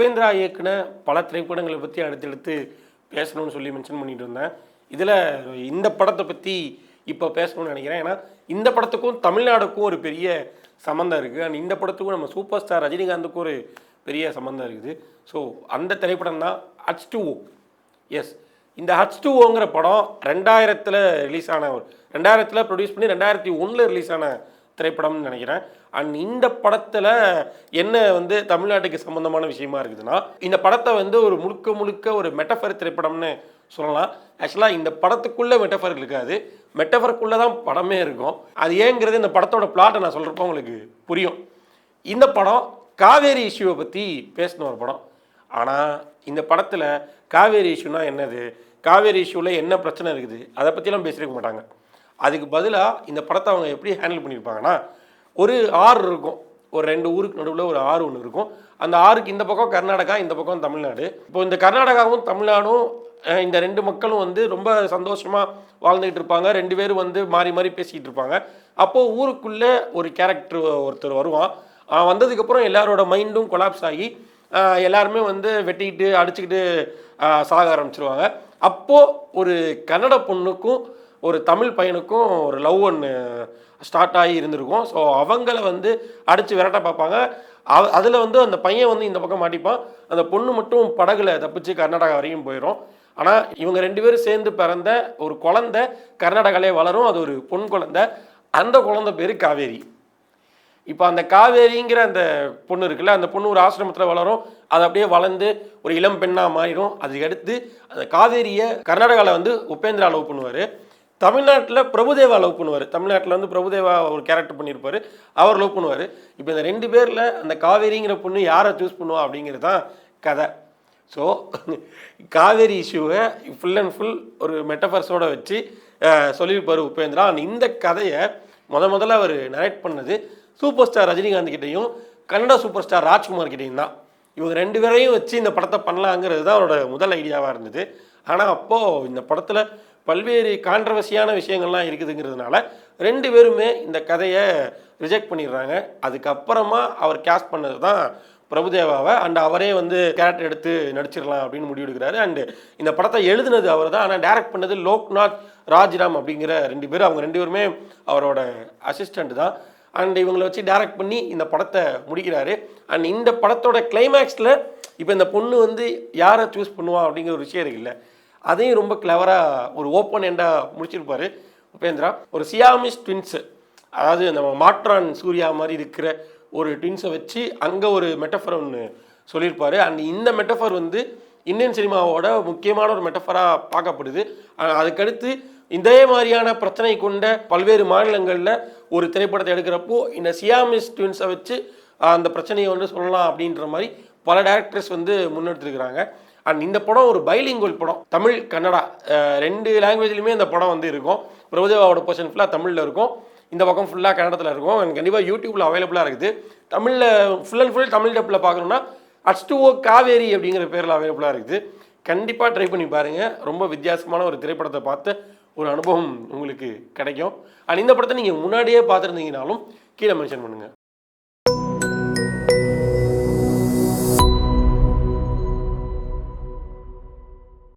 உபேந்திரா இயக்குன பல திரைப்படங்களை பற்றி அடுத்தடுத்து பேசணும்னு சொல்லி மென்ஷன் பண்ணிட்டு இருந்தேன். இதில் இந்த படத்தை பற்றி இப்போ பேசணும்னு நினைக்கிறேன். ஏன்னா இந்த படத்துக்கும் தமிழ்நாடுக்கும் ஒரு பெரிய சம்மந்தம் இருக்குது. அண்ட் இந்த படத்துக்கும் நம்ம சூப்பர் ஸ்டார் ரஜினிகாந்துக்கும் ஒரு பெரிய சம்மந்தம் இருக்குது. ஸோ அந்த திரைப்படம் தான் H2O. எஸ், இந்த H2Oங்கிற படம் 2000 ரிலீஸ் ஆன 2000 ப்ரொடியூஸ் பண்ணி 2001 ரிலீஸ் ஆன திரைப்படம்னு நினைக்கிறேன். அண்ட் இந்த படத்தில் என்ன தமிழ்நாட்டுக்கு சம்மந்தமான விஷயமா இருக்குதுன்னா, இந்த படத்தை ஒரு முழுக்க முழுக்க ஒரு மெட்டஃபர் திரைப்படம்னு சொல்லலாம். ஆக்சுவலாக இந்த படத்துக்குள்ளே மெட்டஃபர் இருக்காது, மெட்டஃபருக்குள்ளே தான் படமே இருக்கும். அது ஏங்கிறது இந்த படத்தோட பிளாட்டை நான் சொல்கிறப்போ உங்களுக்கு புரியும். இந்த படம் காவேரி இஷ்யூவை பற்றி பேசின ஒரு படம். ஆனால் இந்த படத்தில் காவேரி இஷ்யூனா என்னது, காவேரி இஷ்யூவில் என்ன பிரச்சனை இருக்குது, அதை பற்றிலாம் பேசியிருக்க மாட்டாங்க. அதுக்கு பதிலாக இந்த படத்தை அவங்க எப்படி ஹேண்டில் பண்ணியிருப்பாங்கன்னா, ஒரு ஆறு இருக்கும், ஒரு 2 ஊருக்கு நடுவில் ஒரு ஆறு ஒன்று இருக்கும். அந்த ஆறுக்கு இந்த பக்கம் கர்நாடகா, இந்த பக்கம் தமிழ்நாடு. இப்போ இந்த கர்நாடகாவும் தமிழ்நாடும் இந்த 2 மக்களும் ரொம்ப சந்தோஷமாக வாழ்ந்துக்கிட்டு இருப்பாங்க. 2 பேரும் மாறி மாறி பேசிக்கிட்டு இருப்பாங்க. அப்போது ஊருக்குள்ளே ஒரு கேரக்டர் ஒருத்தர் வருவான். வந்ததுக்கப்புறம் எல்லாரோட மைண்டும் கொலாப்ஸ் ஆகி எல்லாருமே வெட்டிக்கிட்டு அடிச்சுக்கிட்டு சாக ஆரம்பிச்சிருவாங்க. அப்போது ஒரு கன்னட பொண்ணுக்கும் ஒரு தமிழ் பையனுக்கும் ஒரு லவ் ஒன்று ஸ்டார்ட் ஆகி இருந்திருக்கும். ஸோ அவங்கள அடித்து விரட்ட பார்ப்பாங்க. அதில் அந்த பையன் இந்த பக்கம் மாட்டிப்பான். அந்த பொண்ணு மட்டும் படகுல தப்பிச்சு கர்நாடகா வரைக்கும் போயிடும். ஆனால் இவங்க 2 பேரும் சேர்ந்து பிறந்த ஒரு குழந்தை கர்நாடகாலே வளரும். அது ஒரு பொன் குழந்தை. அந்த குழந்தை பேர் காவேரி. இப்போ அந்த காவேரிங்கிற அந்த பொண்ணு இருக்குல்ல, அந்த பொண்ணு ஒரு ஆசிரமத்தில் வளரும். அது அப்படியே வளர்ந்து ஒரு இளம் பெண்ணாக மாறிடும். அதுக்கடுத்து அந்த காவேரியை கர்நாடகாவில் உபேந்திரா லவ் பண்ணுவார். தமிழ்நாட்டில் பிரபுதேவா லவ் பண்ணுவார். தமிழ்நாட்டில் பிரபுதேவா ஒரு கேரக்டர் பண்ணியிருப்பார், அவர் லவ் பண்ணுவார். இப்போ இந்த 2 பேரில் அந்த காவேரிங்கிற பொண்ணு யாரை சூஸ் பண்ணுவா அப்படிங்கிறது தான் கதை. ஸோ காவேரி இஷ்யூவை ஃபுல் அண்ட் ஃபுல் ஒரு மெட்டஃபர்ஸோடு வச்சு சொல்லியிருப்பார் உபேந்திரா. இந்த கதையை முதல்ல அவர் நரேட் பண்ணது சூப்பர் ஸ்டார் ரஜினிகாந்த் கிட்டையும் கன்னட சூப்பர் ஸ்டார் ராஜ்குமார் கிட்டையும் தான். இவங்க 2 பேரையும் வச்சு இந்த படத்தை பண்ணலாங்கிறது தான் அவரோட முதல் ஐடியாவாக இருந்தது. ஆனால் அப்போது இந்த படத்தில் பல்வேறு கான்ட்ரவர்சியான விஷயங்கள்லாம் இருக்குதுங்கிறதுனால 2 பேருமே இந்த கதையை ரிஜெக்ட் பண்ணிடுறாங்க. அதுக்கப்புறமா அவர் கேஸ்ட் பண்ணது தான் பிரபுதேவாவை. அண்ட் அவரே கேரக்டர் எடுத்து நடிச்சிடலாம் அப்படின்னு முடிவெடுக்கிறாரு. அண்டு இந்த படத்தை எழுதுனது அவர் தான். ஆனால் டைரக்ட் பண்ணது லோக்நாத் ராஜ்ராம் அப்படிங்கிற 2 பேர். அவங்க 2 பேருமே அவரோட அசிஸ்டண்ட் தான். அண்ட் இவங்களை வச்சு டைரக்ட் பண்ணி இந்த படத்தை முடிக்கிறாரு. அண்ட் இந்த படத்தோட கிளைமேக்ஸில் இப்போ இந்த பொண்ணு யாரை சூஸ் பண்ணுவா அப்படிங்கிற ஒரு விஷயம் இருக்குல்ல, அதையும் ரொம்ப கிளவராக ஒரு ஓப்பன் எண்டாக முடிச்சிருப்பார் உபேந்திரா. ஒரு சியாமிஸ் ட்வின்ஸு, அதாவது நம்ம மாற்றான் சூர்யா மாதிரி இருக்கிற ஒரு ட்வின்ஸை வச்சு அங்கே ஒரு மெட்டஃபர் ஒன்று சொல்லியிருப்பார். அண்ட் இந்த மெட்டஃபர் இந்தியன் சினிமாவோட முக்கியமான ஒரு மெட்டஃபராக பார்க்கப்படுது. அதுக்கடுத்து இதே மாதிரியான பிரச்சனை கொண்ட பல்வேறு மாநிலங்களில் ஒரு திரைப்படத்தை எடுக்கிறப்போ இந்த சியாமிஸ் ட்வின்ஸை வச்சு அந்த பிரச்சனையை சொல்லலாம் அப்படின்ற மாதிரி பல டேரக்டர்ஸ் முன்னெடுத்துருக்கிறாங்க. அண்ட் இந்த படம் ஒரு பைலிங்குவல் படம், தமிழ் கன்னடா 2 லாங்குவேஜ்லையுமே இந்த படம் இருக்கும். பிரபுதேவாவோட போர்ஷன் ஃபுல்லாக தமிழில் இருக்கும், இந்த பக்கம் ஃபுல்லாக கன்னடத்தில் இருக்கும். அண்ட் கண்டிப்பாக யூடியூப்பில் அவைலபிளாக இருக்குது. தமிழில் ஃபுல் அண்ட் ஃபுல் தமிழ் டப்பில் பார்க்கணுன்னா H2O காவேரி அப்படிங்கிற பேரில் அவைலபிளாக இருக்குது. கண்டிப்பாக ட்ரை பண்ணி பாருங்கள். ரொம்ப வித்தியாசமான ஒரு திரைப்படத்தை பார்த்து ஒரு அனுபவம் உங்களுக்கு கிடைக்கும். அண்ட் இந்த படத்தை நீங்கள் முன்னாடியே பார்த்துருந்தீங்கனாலும் கீழே மென்ஷன் பண்ணுங்கள்.